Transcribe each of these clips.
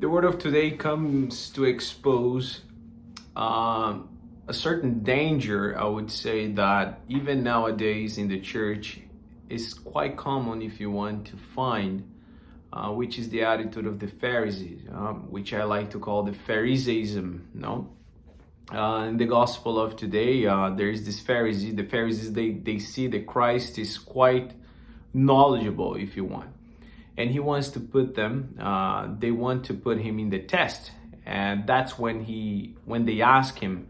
The word of today comes to expose a certain danger, I would say, that even nowadays in the church is quite common, if you want to find, which is the attitude of the Pharisees, which I like to call the Pharisaism. No, in the gospel of today, there is this Pharisee. The Pharisees, they see that Christ is quite knowledgeable, if you want, and he wants to put them. They want to put him in the test, and that's when they ask him,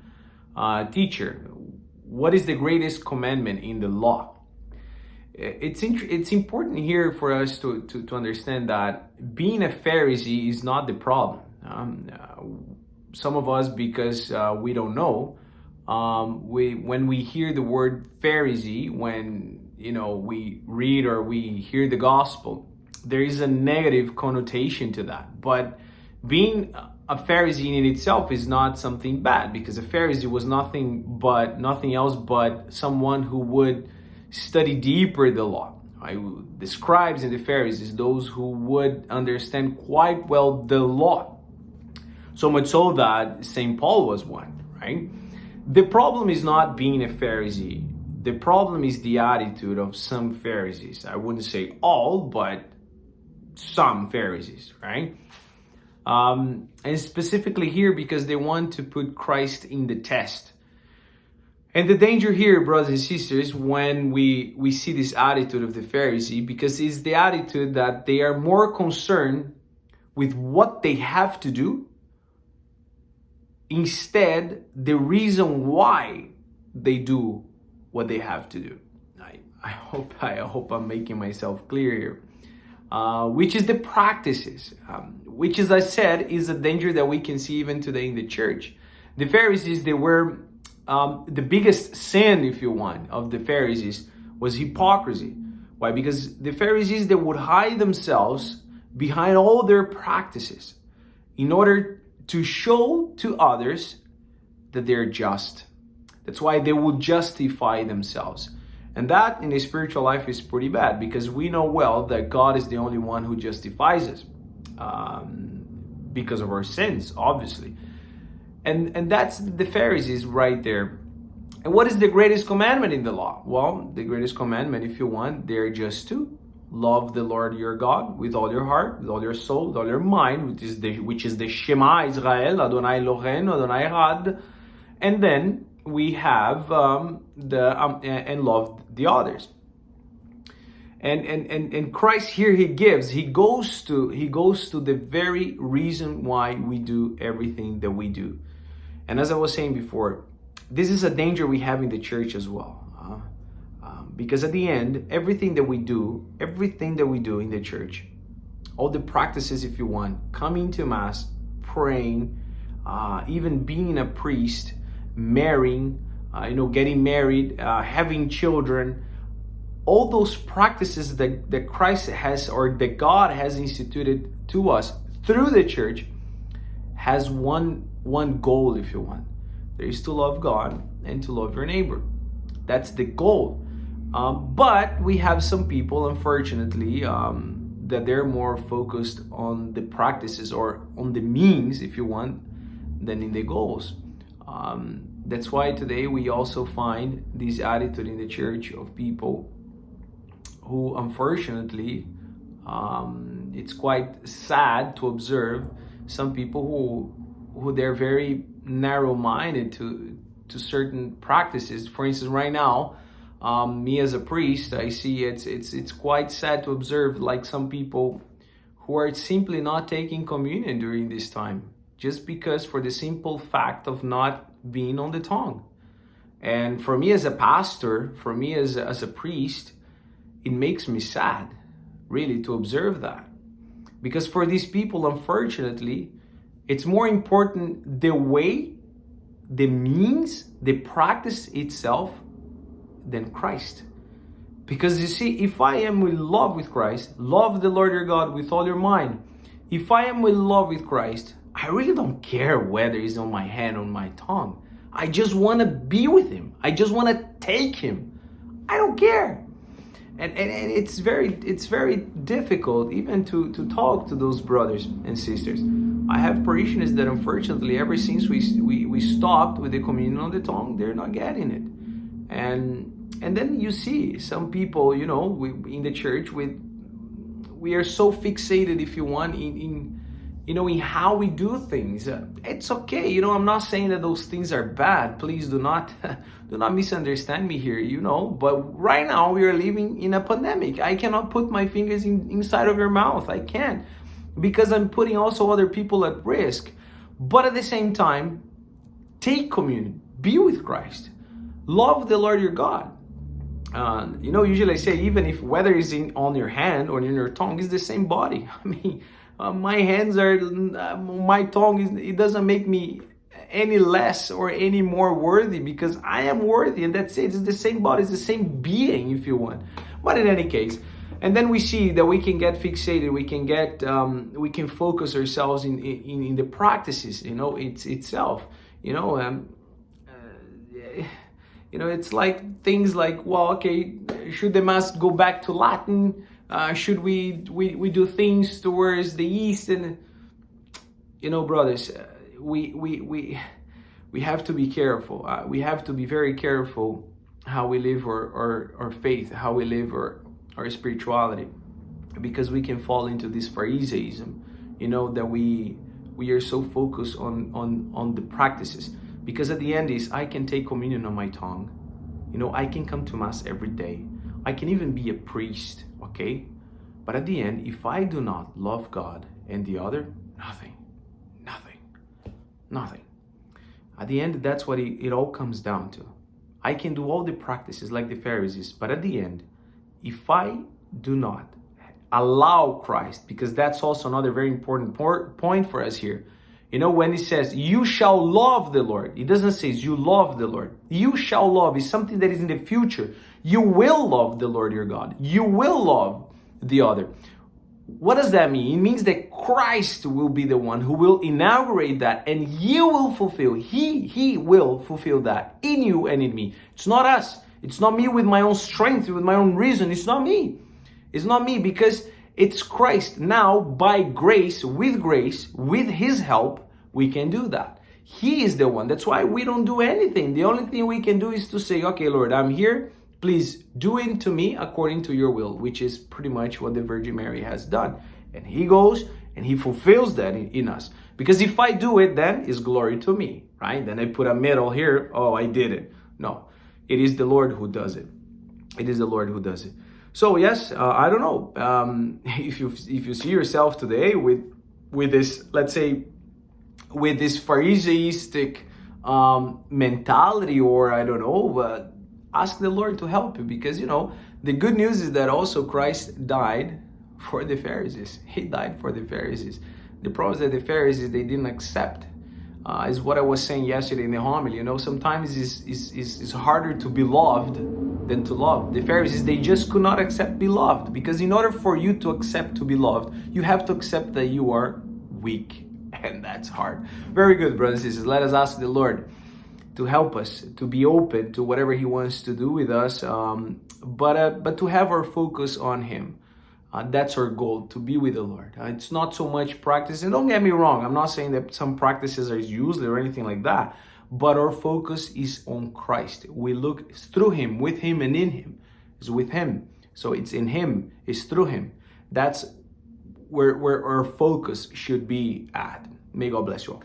"Teacher, what is the greatest commandment in the law?" It's important here for us to understand that being a Pharisee is not the problem. Some of us, because we don't know, when we hear the word Pharisee, when we read or we hear the gospel, there is a negative connotation to that. But being a Pharisee in itself is not something bad, because a Pharisee was nothing else but someone who would study deeper the law. Right? The scribes and the Pharisees, those who would understand quite well the law. So much so that St. Paul was one, right? The problem is not being a Pharisee. The problem is the attitude of some Pharisees. I wouldn't say all, but some Pharisees, right? And specifically here because they want to put Christ in the test. And the danger here, brothers and sisters, when we see this attitude of the Pharisee, because it's the attitude that they are more concerned with what they have to do, instead the reason why they do what they have to do. I hope I'm making myself clear here. Which is the practices, which, as I said, is a danger that we can see even today in the church. The Pharisees, they were the biggest sin, if you want, of the Pharisees was hypocrisy. Why? Because the Pharisees, they would hide themselves behind all their practices in order to show to others that they're just. That's why they would justify themselves. And that in the spiritual life is pretty bad, because we know well that God is the only one who justifies us because of our sins, obviously. And that's the Pharisees right there. And what is the greatest commandment in the law? Well, the greatest commandment, if you want, they're just two. Love the Lord your God with all your heart, with all your soul, with all your mind, which is the Shema Israel, Adonai Eloheinu, Adonai Echad. And then we have and love the others. And Christ here, he goes to the very reason why we do everything that we do. And as I was saying before, this is a danger we have in the church as well. Because at the end, everything that we do in the church, all the practices, if you want, coming to Mass, praying, even being a priest, marrying, getting married, having children, all those practices that Christ has, or that God has instituted to us through the church, has one goal, if you want. There is to love God and to love your neighbor. That's the goal. But we have some people, unfortunately, that they're more focused on the practices or on the means, if you want, than in the goals. That's why today we also find this attitude in the church of people who, unfortunately, it's quite sad to observe some people who they're very narrow-minded to certain practices. For instance, right now, me as a priest, I see it's quite sad to observe, like, some people who are simply not taking communion during this time, just because for the simple fact of not being on the tongue. And for me as a pastor, for me as a priest, it makes me sad, really, to observe that. Because for these people, unfortunately, it's more important the way, the means, the practice itself than Christ. Because you see, if I am in love with Christ, love the Lord your God with all your mind. If I am in love with Christ, I really don't care whether he's on my hand or on my tongue. I just want to be with him. I just want to take him. I don't care. And it's very difficult even to talk to those brothers and sisters I have parishioners that unfortunately, ever since we stopped with the communion on the tongue, they're not getting it. And then you see some people, in the church, we are so fixated, if you want, in how we do things. It's okay, I'm not saying that those things are bad. Please do not misunderstand me here, But right now we are living in a pandemic. I cannot put my fingers inside of your mouth. I can't, because I'm putting also other people at risk. But at the same time, take communion, be with Christ, love the Lord your God. Usually I say, even if whether it's on your hand or in your tongue, it's the same body. I mean, my hands are, my tongue it doesn't make me any less or any more worthy, because I am worthy, and that's it. It's the same body, it's the same being, if you want. But in any case, and then we see that we can get fixated, we can focus ourselves in the practices, itself, it's like things like, well, okay, should the mass go back to Latin? Should we do things towards the East? And brothers, we have to be careful. We have to be very careful how we live our faith, how we live our spirituality, because we can fall into this Pharisaism, that we are so focused on the practices. Because at the end is, I can take communion on my tongue. I can come to Mass every day. I can even be a priest, okay? But at the end, if I do not love God and the other, nothing. At the end, that's what it all comes down to. I can do all the practices like the Pharisees, but at the end, if I do not allow Christ, because that's also another very important point for us here. When it says, you shall love the Lord, it doesn't say you love the Lord. You shall love is something that is in the future. You will love the Lord your God. You will love the other. What does that mean? It means that Christ will be the one who will inaugurate that, and you will fulfill. He will fulfill that in you and in me. It's not us. It's not me with my own strength, with my own reason. It's not me. It's not me, because it's Christ. Now, by grace, with His help, we can do that. He is the one. That's why we don't do anything. The only thing we can do is to say, okay, Lord, I'm here. Please do it to me according to your will, which is pretty much what the Virgin Mary has done. And He goes and He fulfills that in us. Because if I do it, then it's glory to me, right? Then I put a medal here. Oh, I did it. No, it is the Lord who does it. It is the Lord who does it. So yes, I don't know if you see yourself today with this, let's say, with this Pharisaistic mentality, or I don't know, ask the Lord to help you, because the good news is that also Christ died for the Pharisees. He died for the Pharisees. The problem is that the Pharisees, they didn't accept. Is what I was saying yesterday in the homily. Sometimes it's harder to be loved than to love. The Pharisees, they just could not accept be loved, because in order for you to accept to be loved, you have to accept that you are weak, and that's hard. Very good, brothers and sisters. Let us ask the Lord to help us to be open to whatever He wants to do with us, but to have our focus on Him. That's our goal, to be with the Lord. It's not so much practice, and don't get me wrong, I'm not saying that some practices are useless or anything like that, but our focus is on Christ. We look through Him, with Him, and in Him. It's with Him, so it's in Him, it's through Him. That's where our focus should be at. May God bless you all.